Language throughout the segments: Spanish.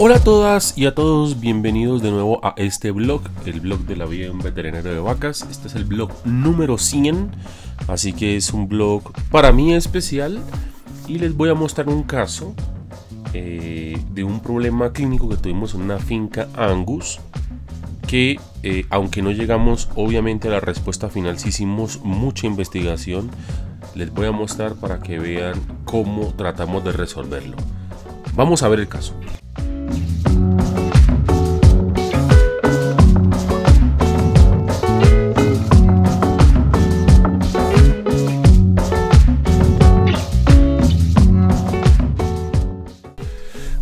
Hola a todas y a todos, bienvenidos de nuevo a este blog, el blog de la vida de un veterinario de vacas. Este es el blog número 100, así que es un blog para mí especial y les voy a mostrar un caso de un problema clínico que tuvimos en una finca Angus, que aunque no llegamos obviamente a la respuesta final, sí hicimos mucha investigación. Les voy a mostrar para que vean cómo tratamos de resolverlo. Vamos a ver el caso.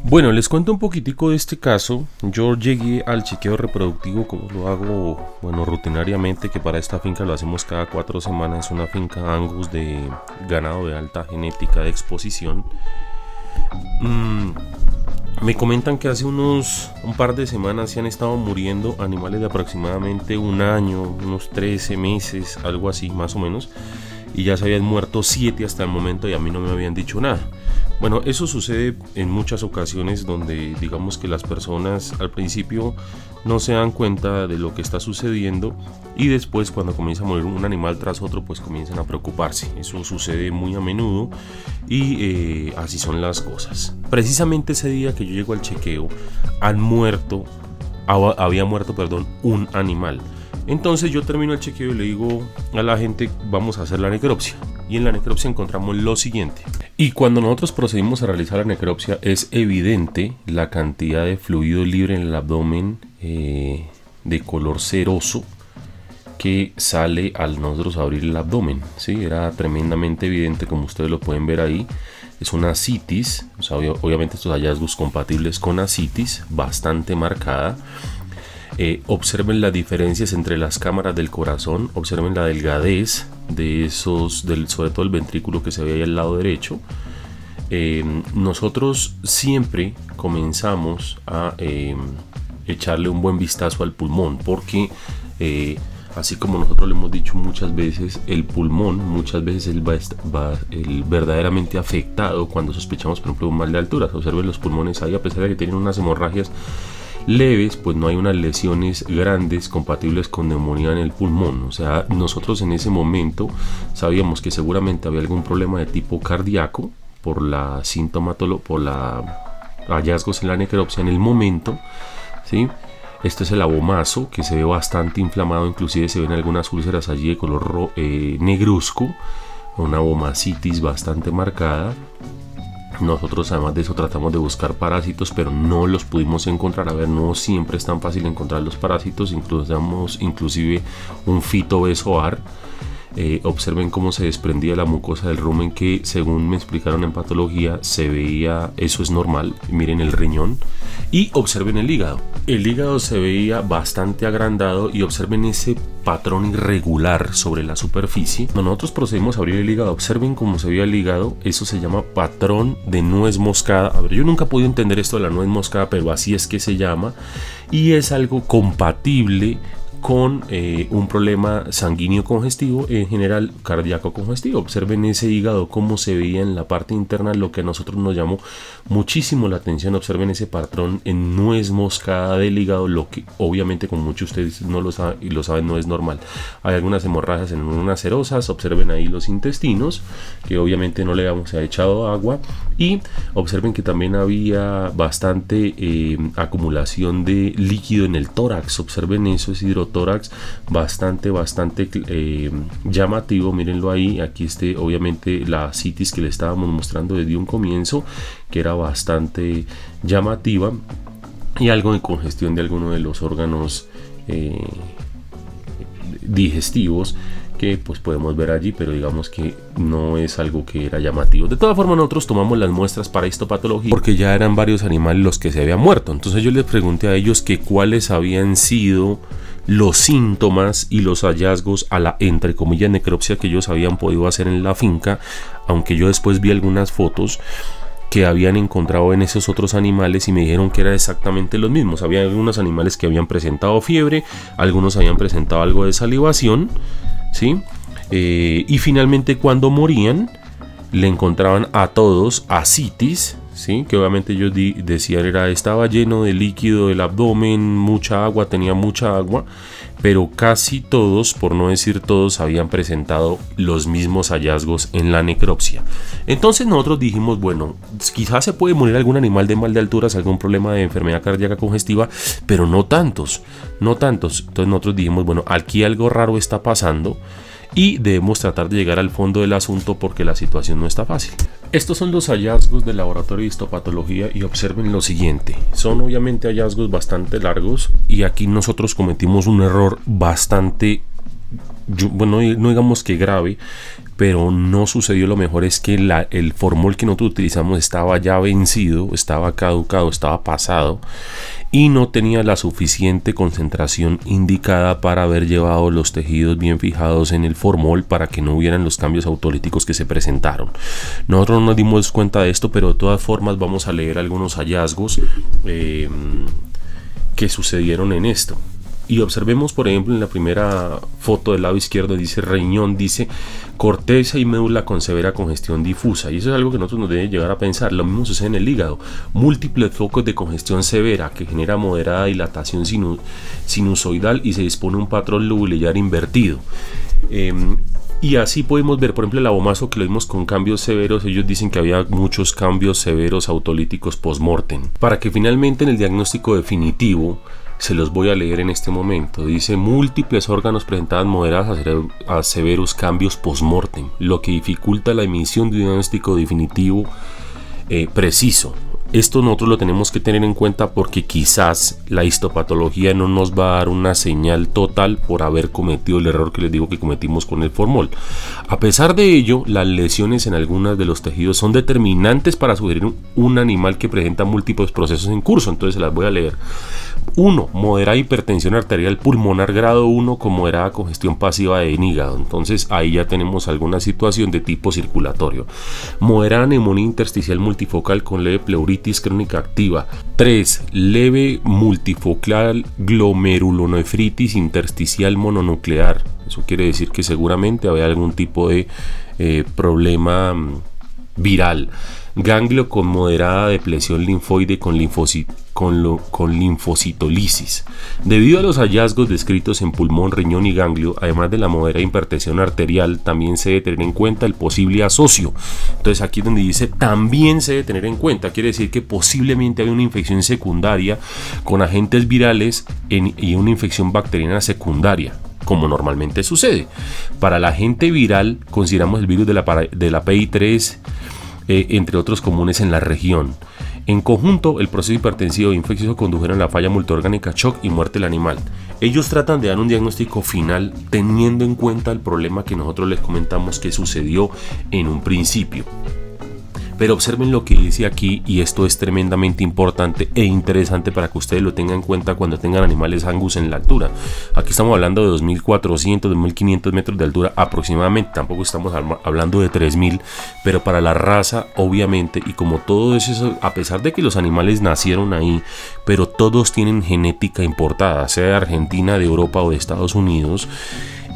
Bueno, les cuento un poquitico de este caso. Yo llegué al chequeo reproductivo como lo hago, rutinariamente, que para esta finca lo hacemos cada 4 semanas. Es una finca Angus de ganado de alta genética de exposición. Me comentan que hace un par de semanas se han estado muriendo animales de aproximadamente un año, unos 13 meses, algo así más o menos. Y ya se habían muerto 7 hasta el momento y a mí no me habían dicho nada. Bueno, eso sucede en muchas ocasiones donde digamos que las personas al principio no se dan cuenta de lo que está sucediendo y después cuando comienza a morir un animal tras otro pues comienzan a preocuparse. Eso sucede muy a menudo y así son las cosas. Precisamente ese día que yo llego al chequeo había muerto un animal. Entonces yo termino el chequeo y le digo a la gente, vamos a hacer la necropsia. Y en la necropsia encontramos lo siguiente. Y cuando nosotros procedimos a realizar la necropsia es evidente la cantidad de fluido libre en el abdomen de color ceroso que sale al nosotros abrir el abdomen. ¿Sí? Era tremendamente evidente, como ustedes lo pueden ver ahí. Es una ascitis, o sea, obviamente estos hallazgos compatibles con ascitis, bastante marcada. Observen las diferencias entre las cámaras del corazón, observen la delgadez de sobre todo el ventrículo que se ve ahí al lado derecho. Nosotros siempre comenzamos a echarle un buen vistazo al pulmón porque así como nosotros le hemos dicho muchas veces, el pulmón muchas veces el verdaderamente afectado cuando sospechamos por ejemplo un mal de altura. Observen los pulmones ahí, a pesar de que tienen unas hemorragias leves, pues no hay unas lesiones grandes compatibles con neumonía en el pulmón. O sea, nosotros en ese momento sabíamos que seguramente había algún problema de tipo cardíaco por la sintomatología, por la hallazgos en la necropsia en el momento, ¿sí? Este es el abomazo que se ve bastante inflamado, inclusive se ven algunas úlceras allí de color negruzco, una abomacitis bastante marcada. Nosotros además de eso tratamos de buscar parásitos, pero no los pudimos encontrar. A ver, no siempre es tan fácil encontrar los parásitos. Inclusive un fitobezoar. Observen cómo se desprendía la mucosa del rumen, que según me explicaron en patología se veía, eso es normal. Miren el riñón y observen el hígado. El hígado se veía bastante agrandado y observen ese patrón irregular sobre la superficie. Cuando nosotros procedimos a abrir el hígado, observen cómo se veía el hígado. Eso se llama patrón de nuez moscada. A ver, yo nunca he podido entender esto de la nuez moscada, pero así es que se llama y es algo compatible con un problema sanguíneo congestivo, en general cardíaco congestivo. Observen ese hígado cómo se veía en la parte interna, lo que a nosotros nos llamó muchísimo la atención. Observen ese patrón en nuez moscada del hígado, lo que obviamente, como muchos de ustedes no lo saben y lo saben, no es normal. Hay algunas hemorragias en unas serosas. Observen ahí los intestinos, que obviamente no le habíamos echado agua, y observen que también había bastante acumulación de líquido en el tórax. Observen eso, es hidrotórax bastante llamativo. Mírenlo ahí. Aquí obviamente la ascitis que le estábamos mostrando desde un comienzo, que era bastante llamativa, y algo de congestión de alguno de los órganos digestivos que pues podemos ver allí, pero digamos que no es algo que era llamativo. De todas formas, nosotros tomamos las muestras para histopatología porque ya eran varios animales los que se habían muerto. Entonces yo les pregunté a ellos que cuáles habían sido los síntomas y los hallazgos a la, entre comillas, necropsia que ellos habían podido hacer en la finca, aunque yo después vi algunas fotos que habían encontrado en esos otros animales y me dijeron que era exactamente los mismos. Había algunos animales que habían presentado fiebre, algunos habían presentado algo de salivación, ¿sí? Y finalmente cuando morían le encontraban a todos ascitis, ¿sí? Que obviamente ellos decían estaba lleno de líquido del abdomen, mucha agua, tenía mucha agua, pero casi todos, por no decir todos, habían presentado los mismos hallazgos en la necropsia. Entonces nosotros dijimos, bueno, quizás se puede morir algún animal de mal de alturas, algún problema de enfermedad cardíaca congestiva, pero no tantos. Entonces nosotros dijimos, bueno, aquí algo raro está pasando y debemos tratar de llegar al fondo del asunto porque la situación no está fácil. Estos son los hallazgos del laboratorio de histopatología y observen lo siguiente. Son obviamente hallazgos bastante largos y aquí nosotros cometimos un error bastante, bueno, no digamos que grave, pero no sucedió. Lo mejor es que el formol que nosotros utilizamos estaba ya vencido, estaba caducado, estaba pasado y no tenía la suficiente concentración indicada para haber llevado los tejidos bien fijados en el formol para que no hubieran los cambios autolíticos que se presentaron. Nosotros no nos dimos cuenta de esto, pero de todas formas vamos a leer algunos hallazgos que sucedieron en esto. Y observemos, por ejemplo, en la primera foto del lado izquierdo dice riñón, dice corteza y médula con severa congestión difusa. Y eso es algo que nosotros nos debe llegar a pensar. Lo mismo sucede en el hígado. Múltiples focos de congestión severa que genera moderada dilatación sinusoidal y se dispone un patrón lobulillar invertido. Y así podemos ver, por ejemplo, el abomazo que lo vimos con cambios severos. Ellos dicen que había muchos cambios severos autolíticos post-mortem. Para que finalmente en el diagnóstico definitivo, se los voy a leer en este momento. Dice múltiples órganos presentaban moderados a severos cambios post-mortem, lo que dificulta la emisión de un diagnóstico definitivo preciso. Esto nosotros lo tenemos que tener en cuenta porque quizás la histopatología no nos va a dar una señal total por haber cometido el error que les digo que cometimos con el formol. A pesar de ello, las lesiones en algunos de los tejidos son determinantes para sugerir un animal que presenta múltiples procesos en curso. Entonces se las voy a leer. 1. Moderada hipertensión arterial pulmonar grado 1 con moderada congestión pasiva de hígado. Entonces ahí ya tenemos alguna situación de tipo circulatorio. Moderada neumonía intersticial multifocal con leve pleuritis crónica activa. 3. Leve multifocal glomerulonefritis intersticial mononuclear. Eso quiere decir que seguramente había algún tipo de problema viral. Ganglio con moderada depresión linfoide con linfocitólisis. Debido a los hallazgos descritos en pulmón, riñón y ganglio, además de la moderada hipertensión arterial, también se debe tener en cuenta el posible asocio. Entonces aquí es donde dice también se debe tener en cuenta, quiere decir que posiblemente hay una infección secundaria con agentes virales y una infección bacteriana secundaria, como normalmente sucede. Para la agente viral consideramos el virus de la PI3, entre otros comunes en la región. En conjunto, el proceso hipertensivo e infeccioso condujeron a la falla multiorgánica, shock y muerte del animal. Ellos tratan de dar un diagnóstico final teniendo en cuenta el problema que nosotros les comentamos que sucedió en un principio. Pero observen lo que dice aquí, y esto es tremendamente importante e interesante para que ustedes lo tengan en cuenta cuando tengan animales Angus en la altura. Aquí estamos hablando de 2.400, 2.500 metros de altura aproximadamente, tampoco estamos hablando de 3.000, pero para la raza obviamente, y como todo eso, a pesar de que los animales nacieron ahí, pero todos tienen genética importada, sea de Argentina, de Europa o de Estados Unidos,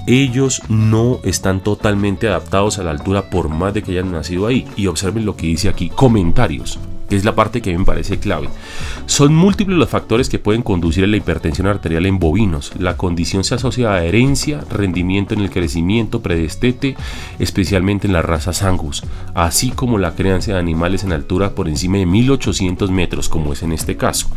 ellos no están totalmente adaptados a la altura por más de que hayan nacido ahí. Y observen lo que dice aquí, comentarios, que es la parte que a mí me parece clave. Son múltiples los factores que pueden conducir a la hipertensión arterial en bovinos. La condición se asocia a herencia, rendimiento en el crecimiento, predestete, especialmente en las razas Angus, así como la crianza de animales en altura por encima de 1.800 metros, como es en este caso.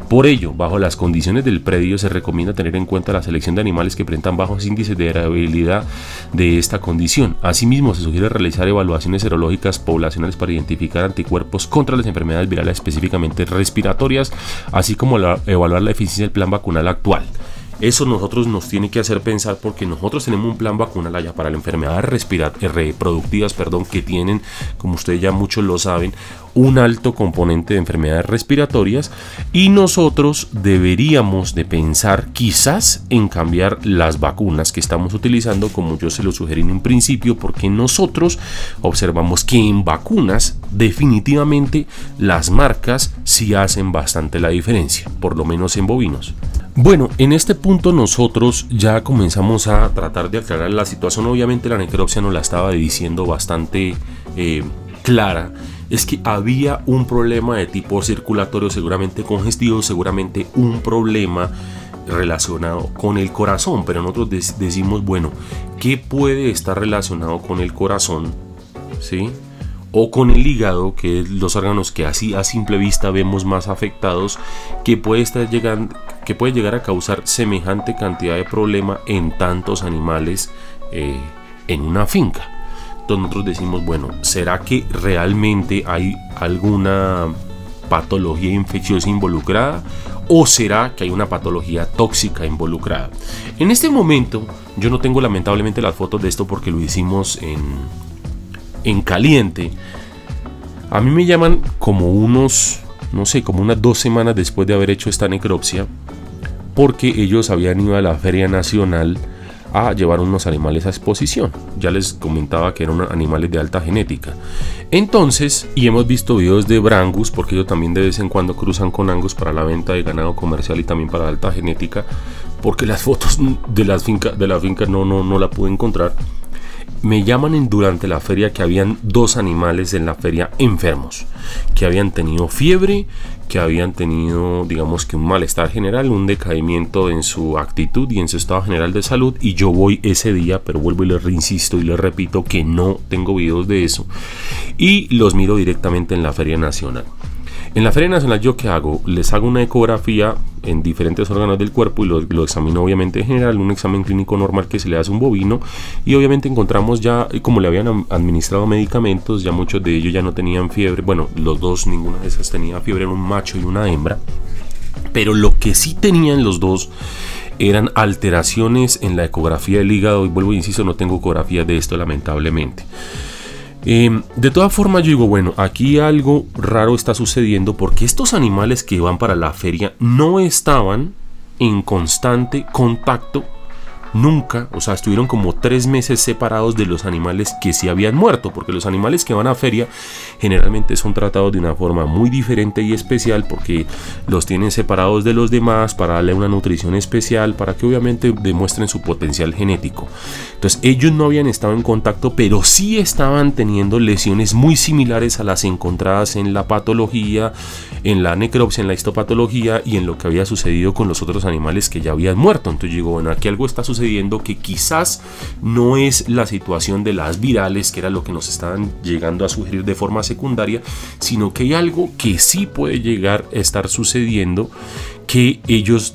Por ello, bajo las condiciones del predio se recomienda tener en cuenta la selección de animales que presentan bajos índices de heredabilidad de esta condición. Asimismo, se sugiere realizar evaluaciones serológicas poblacionales para identificar anticuerpos contra las enfermedades virales específicamente respiratorias, así como evaluar la eficiencia del plan vacunal actual. Eso nosotros nos tiene que hacer pensar, porque nosotros tenemos un plan vacunal allá para las enfermedades reproductivas, que tienen, como ustedes ya muchos lo saben, un alto componente de enfermedades respiratorias, y nosotros deberíamos de pensar quizás en cambiar las vacunas que estamos utilizando, como yo se lo sugerí en un principio, porque nosotros observamos que en vacunas definitivamente las marcas sí hacen bastante la diferencia, por lo menos en bovinos. Bueno, en este punto nosotros ya comenzamos a tratar de aclarar la situación. Obviamente la necropsia nos la estaba diciendo bastante clara, es que había un problema de tipo circulatorio, seguramente congestivo, seguramente un problema relacionado con el corazón. Pero nosotros decimos, bueno, ¿qué puede estar relacionado con el corazón? ¿Sí? O con el hígado, que es los órganos que así a simple vista vemos más afectados, que puede llegar a causar semejante cantidad de problema en tantos animales en una finca. Entonces nosotros decimos, bueno, ¿será que realmente hay alguna patología infecciosa involucrada? ¿O será que hay una patología tóxica involucrada? En este momento yo no tengo lamentablemente las fotos de esto porque lo hicimos en caliente. A mí me llaman como unas 2 semanas después de haber hecho esta necropsia, porque ellos habían ido a la Feria Nacional a llevar unos animales a exposición. Ya les comentaba que eran animales de alta genética. Entonces, y hemos visto videos de Brangus, porque ellos también de vez en cuando cruzan con Angus para la venta de ganado comercial y también para alta genética, porque las fotos de la finca no la pude encontrar. Me llaman durante la feria que habían 2 animales en la feria enfermos, que habían tenido fiebre, que habían tenido, digamos que un malestar general, un decaimiento en su actitud y en su estado general de salud. Y yo voy ese día, pero vuelvo y les reinsisto y les repito que no tengo videos de eso, y los miro directamente en la Feria Nacional. En la Feria Nacional, ¿yo qué hago? Les hago una ecografía en diferentes órganos del cuerpo y lo examino obviamente en general, un examen clínico normal que se le hace a un bovino, y obviamente encontramos ya, como le habían administrado medicamentos, ya muchos de ellos ya no tenían fiebre. Bueno, los 2, ninguna de esas tenía fiebre, era un macho y una hembra, pero lo que sí tenían los 2 eran alteraciones en la ecografía del hígado, y vuelvo e insisto, no tengo ecografía de esto lamentablemente. De todas formas, yo digo, bueno, aquí algo raro está sucediendo, porque estos animales que van para la feria no estaban en constante contacto nunca. O sea, estuvieron como 3 meses separados de los animales que sí habían muerto, porque los animales que van a feria generalmente son tratados de una forma muy diferente y especial, porque los tienen separados de los demás para darle una nutrición especial, para que obviamente demuestren su potencial genético. Entonces ellos no habían estado en contacto, pero sí estaban teniendo lesiones muy similares a las encontradas en la patología, en la necropsia, en la histopatología y en lo que había sucedido con los otros animales que ya habían muerto. Entonces digo, bueno, aquí algo está sucediendo que quizás no es la situación de las virales, que era lo que nos estaban llegando a sugerir de forma secundaria, sino que hay algo que sí puede llegar a estar sucediendo, que ellos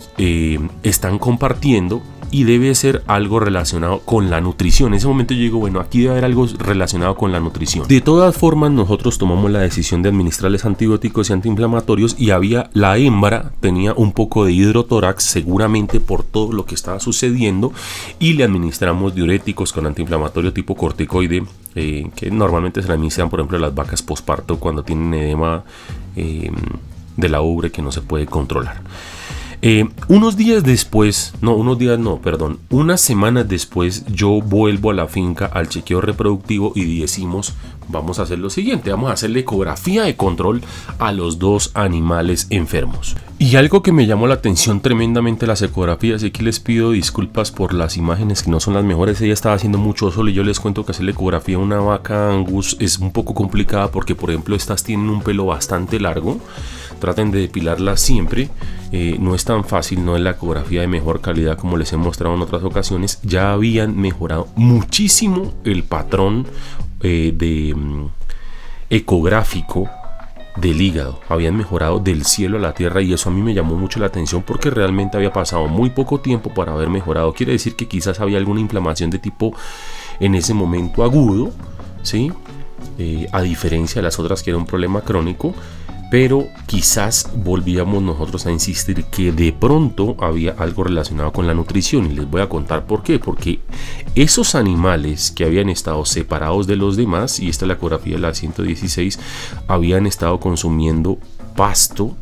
están compartiendo, y debe ser algo relacionado con la nutrición. En ese momento yo digo, bueno, aquí debe haber algo relacionado con la nutrición. De todas formas, nosotros tomamos la decisión de administrarles antibióticos y antiinflamatorios, y la hembra tenía un poco de hidrotórax, seguramente por todo lo que estaba sucediendo, y le administramos diuréticos con antiinflamatorio tipo corticoide, que normalmente se le administran, por ejemplo, a las vacas posparto cuando tienen edema de la ubre que no se puede controlar. Unas semanas después yo vuelvo a la finca al chequeo reproductivo y decimos, vamos a hacer lo siguiente, vamos a hacerle ecografía de control a los 2 animales enfermos. Y algo que me llamó la atención tremendamente las ecografías, y aquí les pido disculpas por las imágenes que no son las mejores. Ella estaba haciendo mucho sol y yo les cuento que hacerle ecografía a una vaca Angus es un poco complicada, porque por ejemplo estas tienen un pelo bastante largo. Traten de depilarlas siempre, no es tan fácil, no es la ecografía de mejor calidad como les he mostrado en otras ocasiones. Ya habían mejorado muchísimo el patrón ecográfico del hígado, habían mejorado del cielo a la tierra, y eso a mí me llamó mucho la atención, porque realmente había pasado muy poco tiempo para haber mejorado. Quiere decir que quizás había alguna inflamación de tipo en ese momento agudo, ¿sí? A diferencia de las otras que era un problema crónico. Pero quizás volvíamos nosotros a insistir que de pronto había algo relacionado con la nutrición, y les voy a contar por qué. Porque esos animales que habían estado separados de los demás, y esta es la ecografía de la 116, habían estado consumiendo pasto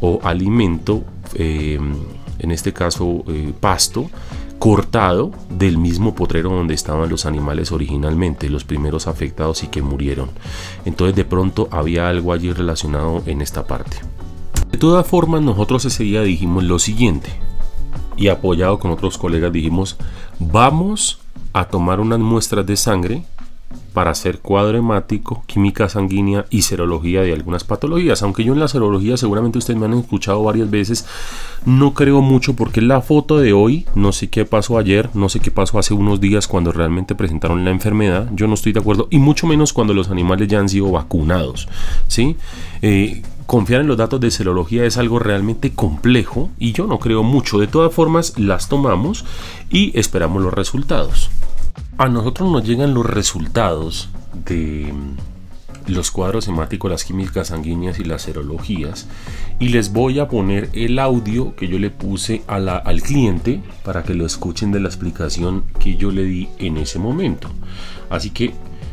o alimento, en este caso pasto cortado del mismo potrero donde estaban los animales originalmente, los primeros afectados y que murieron. Entonces de pronto había algo allí relacionado en esta parte. De todas formas, nosotros ese día dijimos lo siguiente, y apoyado con otros colegas dijimos, vamos a tomar unas muestras de sangre para hacer cuadro hemático, química sanguínea y serología de algunas patologías. Aunque yo en la serología, seguramente ustedes me han escuchado varias veces, no creo mucho, porque la foto de hoy, no sé qué pasó ayer, no sé qué pasó hace unos días cuando realmente presentaron la enfermedad. Yo no estoy de acuerdo, y mucho menos cuando los animales ya han sido vacunados, ¿sí? Confiar en los datos de serología es algo realmente complejo y yo no creo mucho. De todas formas, las tomamos y esperamos los resultados. A nosotros nos llegan los resultados de los cuadros hemáticos, las químicas sanguíneas y las serologías, y les voy a poner el audio que yo le puse al cliente para que lo escuchen de la explicación que yo le di en ese momento. Así que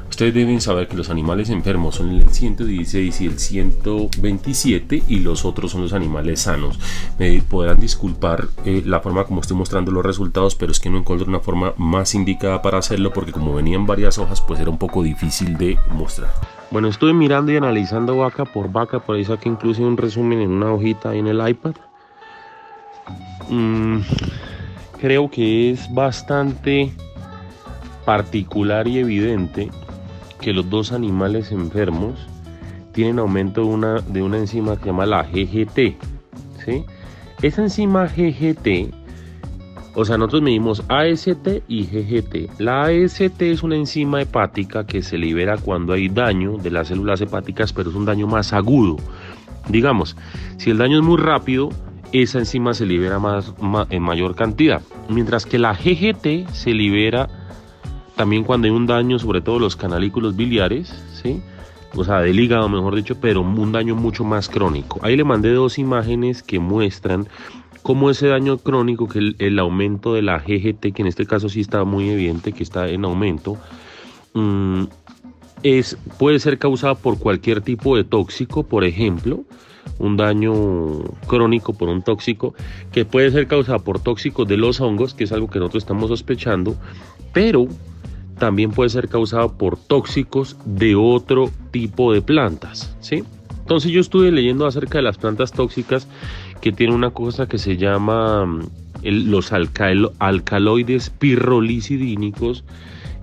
ustedes deben saber que los animales enfermos son el 116 y el 127 y los otros son los animales sanos. Me podrán disculpar la forma como estoy mostrando los resultados, pero es que no encuentro una forma más indicada para hacerlo, porque como venían varias hojas, pues era un poco difícil de mostrar. Bueno, estuve mirando y analizando vaca, por ahí saqué incluso un resumen en una hojita ahí en el iPad. Creo que es bastante particular y evidente que los dos animales enfermos tienen aumento de una enzima que se llama la GGT, ¿sí? Esa enzima GGT, o sea, nosotros medimos AST y GGT. La AST es una enzima hepática que se libera cuando hay daño de las células hepáticas, pero es un daño más agudo. Digamos, si el daño es muy rápido, esa enzima se libera en mayor cantidad, mientras que la GGT se libera también cuando hay un daño, sobre todo los canalículos biliares, ¿sí? O sea, del hígado, mejor dicho, pero un daño mucho más crónico. Ahí le mandé dos imágenes que muestran cómo ese daño crónico, que el aumento de la GGT, que en este caso sí está muy evidente que está en aumento, puede ser causado por cualquier tipo de tóxico. Por ejemplo, un daño crónico por un tóxico que puede ser causado por tóxicos de los hongos, que es algo que nosotros estamos sospechando, pero también puede ser causado por tóxicos de otro tipo de plantas, ¿sí? Entonces yo estuve leyendo acerca de las plantas tóxicas que tienen una cosa que se llama los alcaloides pirrolisidínicos,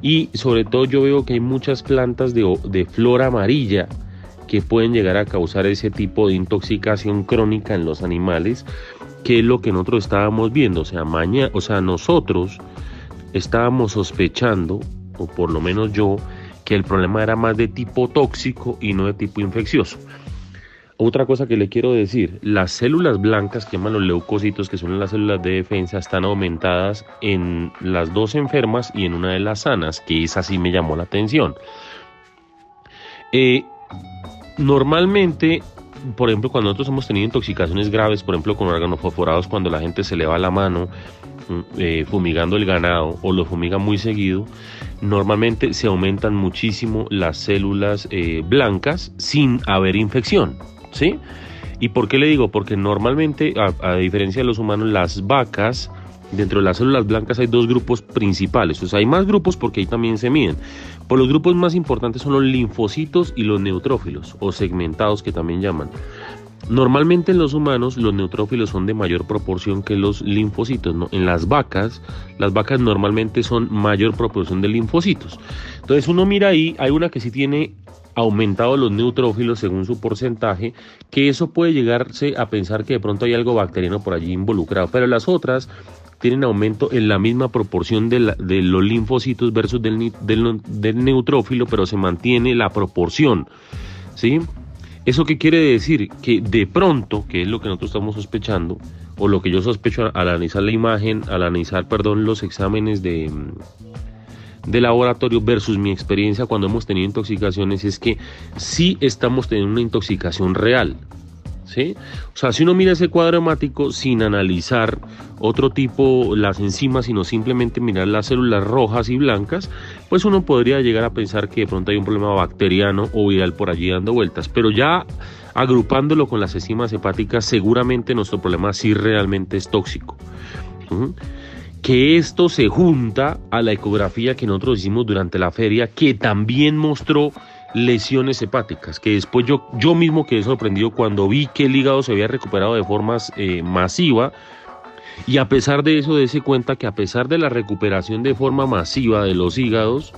y sobre todo yo veo que hay muchas plantas de flor amarilla que pueden llegar a causar ese tipo de intoxicación crónica en los animales, que es lo que nosotros estábamos viendo. O sea, nosotros estábamos sospechando, o por lo menos yo, que el problema era más de tipo tóxico y no de tipo infeccioso. Otra cosa que le quiero decir, las células blancas, que llaman los leucocitos, que son las células de defensa, están aumentadas en las dos enfermas y en una de las sanas, que esa sí me llamó la atención. Normalmente, por ejemplo, cuando nosotros hemos tenido intoxicaciones graves, por ejemplo con organofosforados, cuando la gente se le va la mano fumigando el ganado o lo fumiga muy seguido, normalmente se aumentan muchísimo las células blancas sin haber infección, ¿sí? ¿Y por qué le digo? Porque normalmente, a diferencia de los humanos, las vacas, dentro de las células blancas hay dos grupos principales. O sea, hay más grupos porque ahí también se miden. Por los grupos más importantes son los linfocitos y los neutrófilos, o segmentados, que también llaman. Normalmente en los humanos los neutrófilos son de mayor proporción que los linfocitos, ¿no? En las vacas normalmente son mayor proporción de linfocitos. Entonces uno mira ahí, hay una que sí tiene aumentado los neutrófilos según su porcentaje, que eso puede llegarse a pensar que de pronto hay algo bacteriano por allí involucrado, pero las otras tienen aumento en la misma proporción de los linfocitos versus del neutrófilo, pero se mantiene la proporción, ¿sí? ¿Eso qué quiere decir? Que de pronto, que es lo que nosotros estamos sospechando, o lo que yo sospecho al analizar la imagen, los exámenes de laboratorio versus mi experiencia cuando hemos tenido intoxicaciones, es que sí estamos teniendo una intoxicación real, ¿sí? O sea, si uno mira ese cuadro hemático sin analizar otro tipo, las enzimas, sino simplemente mirar las células rojas y blancas, pues uno podría llegar a pensar que de pronto hay un problema bacteriano o viral por allí dando vueltas, pero ya agrupándolo con las enzimas hepáticas, seguramente nuestro problema sí realmente es tóxico. Que esto se junta a la ecografía que nosotros hicimos durante la feria, que también mostró lesiones hepáticas, que después yo mismo quedé sorprendido cuando vi que el hígado se había recuperado de forma masiva, y a pesar de eso, dése cuenta que a pesar de la recuperación de forma masiva de los hígados,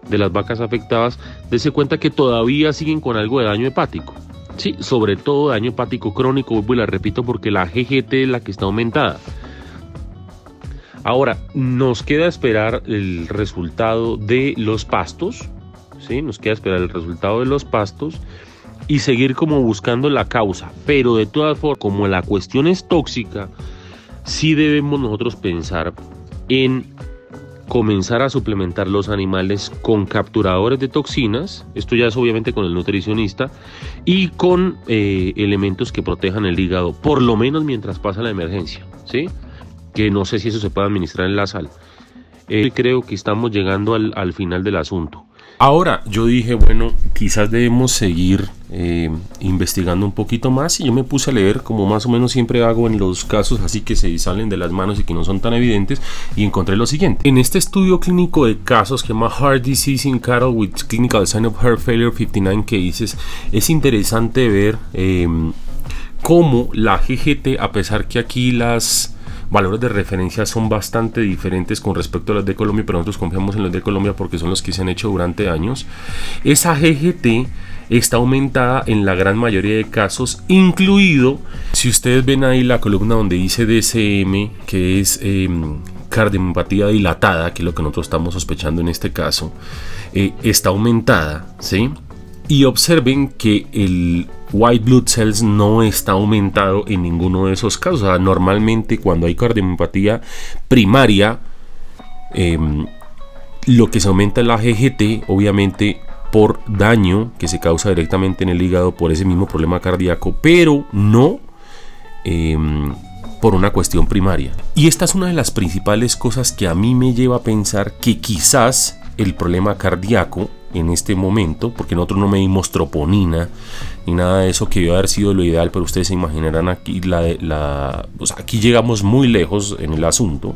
de las vacas afectadas, dése cuenta que todavía siguen con algo de daño hepático. Sí, sobre todo daño hepático crónico, vuelvo y la repito porque la GGT es la que está aumentada. Ahora, nos queda esperar el resultado de los pastos, ¿sí? Nos queda esperar el resultado de los pastos y seguir como buscando la causa. Pero de todas formas, como la cuestión es tóxica, sí debemos nosotros pensar en comenzar a suplementar los animales con capturadores de toxinas, esto ya es obviamente con el nutricionista, y con elementos que protejan el hígado, por lo menos mientras pasa la emergencia, ¿sí? Que no sé si eso se puede administrar en la sal. Creo que estamos llegando al final del asunto. Ahora yo dije, bueno, quizás debemos seguir investigando un poquito más, y yo me puse a leer como más o menos siempre hago en los casos así que se salen de las manos y que no son tan evidentes, y encontré lo siguiente. En este estudio clínico de casos que se llama Heart Disease in Cattle with Clinical Sign of Heart Failure 59 Cases, es interesante ver cómo la GGT, a pesar que aquí las valores de referencia son bastante diferentes con respecto a los de Colombia, pero nosotros confiamos en los de Colombia porque son los que se han hecho durante años. Esa GGT está aumentada en la gran mayoría de casos, incluido, si ustedes ven ahí la columna donde dice DCM, que es cardiomiopatía dilatada, que es lo que nosotros estamos sospechando en este caso, está aumentada, ¿sí? Y observen que el white blood cells no está aumentado en ninguno de esos casos. O sea, normalmente cuando hay cardiomiopatía primaria, lo que se aumenta es la GGT, obviamente por daño que se causa directamente en el hígado por ese mismo problema cardíaco, pero no por una cuestión primaria. Y esta es una de las principales cosas que a mí me lleva a pensar que quizás el problema cardíaco en este momento, porque nosotros no medimos troponina ni nada de eso, que debe haber sido lo ideal, pero ustedes se imaginarán aquí o sea, aquí llegamos muy lejos en el asunto.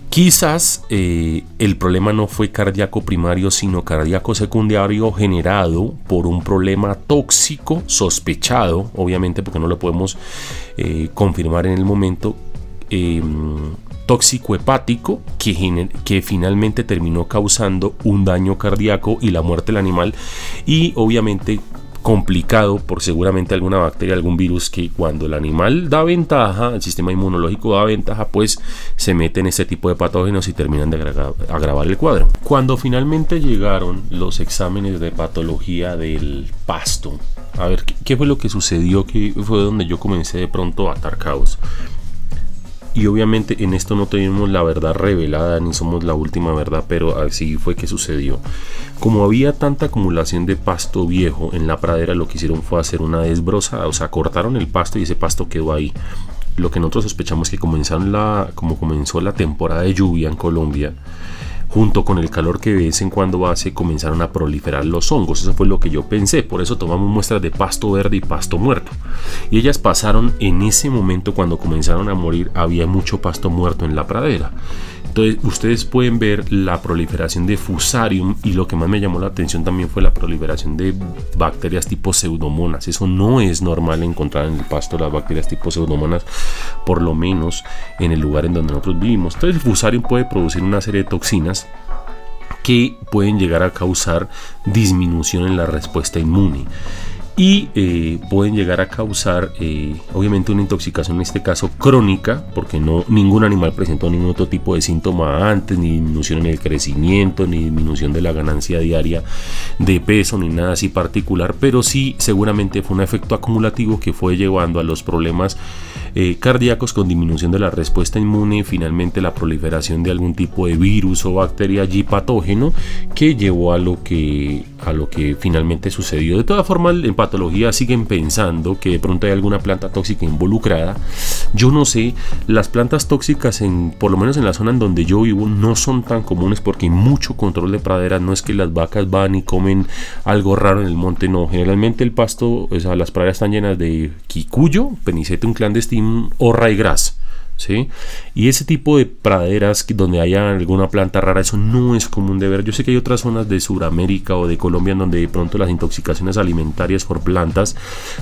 Quizás el problema no fue cardíaco primario, sino cardíaco secundario generado por un problema tóxico sospechado, obviamente porque no lo podemos confirmar en el momento, tóxico hepático que finalmente terminó causando un daño cardíaco y la muerte del animal, y obviamente complicado por seguramente alguna bacteria, algún virus, que cuando el animal da ventaja, el sistema inmunológico da ventaja, pues se mete en este tipo de patógenos y terminan de agravar el cuadro. Cuando finalmente llegaron los exámenes de patología del pasto, a ver qué fue lo que sucedió, que fue donde yo comencé de pronto a atar caos. Y obviamente en esto no tenemos la verdad revelada ni somos la última verdad, pero así fue que sucedió. Como había tanta acumulación de pasto viejo en la pradera, lo que hicieron fue hacer una desbrozada, o sea, cortaron el pasto y ese pasto quedó ahí. Lo que nosotros sospechamos que como comenzó la temporada de lluvia en Colombia, junto con el calor que de vez en cuando hace, comenzaron a proliferar los hongos. Eso fue lo que yo pensé, por eso tomamos muestras de pasto verde y pasto muerto, y ellas pasaron en ese momento. Cuando comenzaron a morir había mucho pasto muerto en la pradera. Entonces ustedes pueden ver la proliferación de Fusarium, y lo que más me llamó la atención también fue la proliferación de bacterias tipo Pseudomonas. Eso no es normal encontrar en el pasto las bacterias tipo Pseudomonas, por lo menos en el lugar en donde nosotros vivimos. Entonces el Fusarium puede producir una serie de toxinas que pueden llegar a causar disminución en la respuesta inmune, y pueden llegar a causar obviamente una intoxicación, en este caso crónica, porque ningún animal presentó ningún otro tipo de síntoma antes, ni disminución en el crecimiento, ni disminución de la ganancia diaria de peso, ni nada así particular, pero sí seguramente fue un efecto acumulativo que fue llevando a los problemas cardíacos con disminución de la respuesta inmune, y finalmente la proliferación de algún tipo de virus o bacteria allí patógeno, que llevó a lo que finalmente sucedió. De todas formas, en patología siguen pensando que de pronto hay alguna planta tóxica involucrada. Yo no sé, las plantas tóxicas por lo menos en la zona en donde yo vivo no son tan comunes, porque hay mucho control de praderas. No es que las vacas van y comen algo raro en el monte, no. Generalmente el pasto, o sea, las praderas están llenas de quicuyo, Penicetum clandestino o ryegrass, ¿sí? Y ese tipo de praderas donde haya alguna planta rara, eso no es común de ver. Yo sé que hay otras zonas de Sudamérica o de Colombia en donde de pronto las intoxicaciones alimentarias por plantas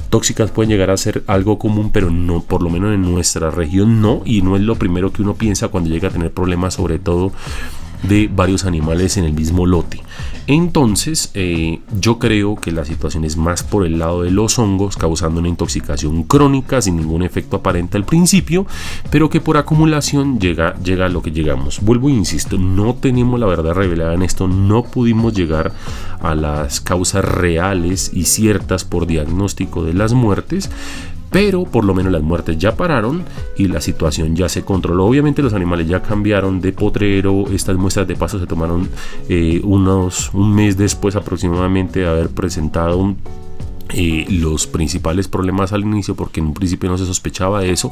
tóxicas pueden llegar a ser algo común, pero no, por lo menos en nuestra región no, y no es lo primero que uno piensa cuando llega a tener problemas, sobre todo de varios animales en el mismo lote. Entonces yo creo que la situación es más por el lado de los hongos, causando una intoxicación crónica sin ningún efecto aparente al principio, pero que por acumulación llega a lo que llegamos. Vuelvo e insisto, no tenemos la verdad revelada en esto, no pudimos llegar a las causas reales y ciertas por diagnóstico de las muertes, pero por lo menos las muertes ya pararon y la situación ya se controló. Obviamente los animales ya cambiaron de potrero. Estas muestras de pasto se tomaron un mes después aproximadamente de haber presentado los principales problemas al inicio, porque en un principio no se sospechaba de eso,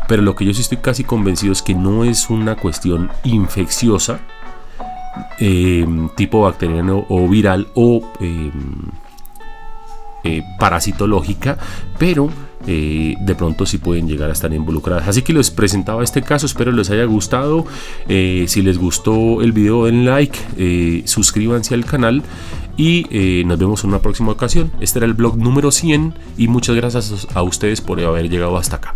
pero lo que yo sí estoy casi convencido es que no es una cuestión infecciosa tipo bacteriano o viral o parasitológica, pero de pronto sí pueden llegar a estar involucradas. Así que les presentaba este caso, espero les haya gustado. Si les gustó el video, den like, suscríbanse al canal y nos vemos en una próxima ocasión. Este era el vlog número 100 y muchas gracias a ustedes por haber llegado hasta acá.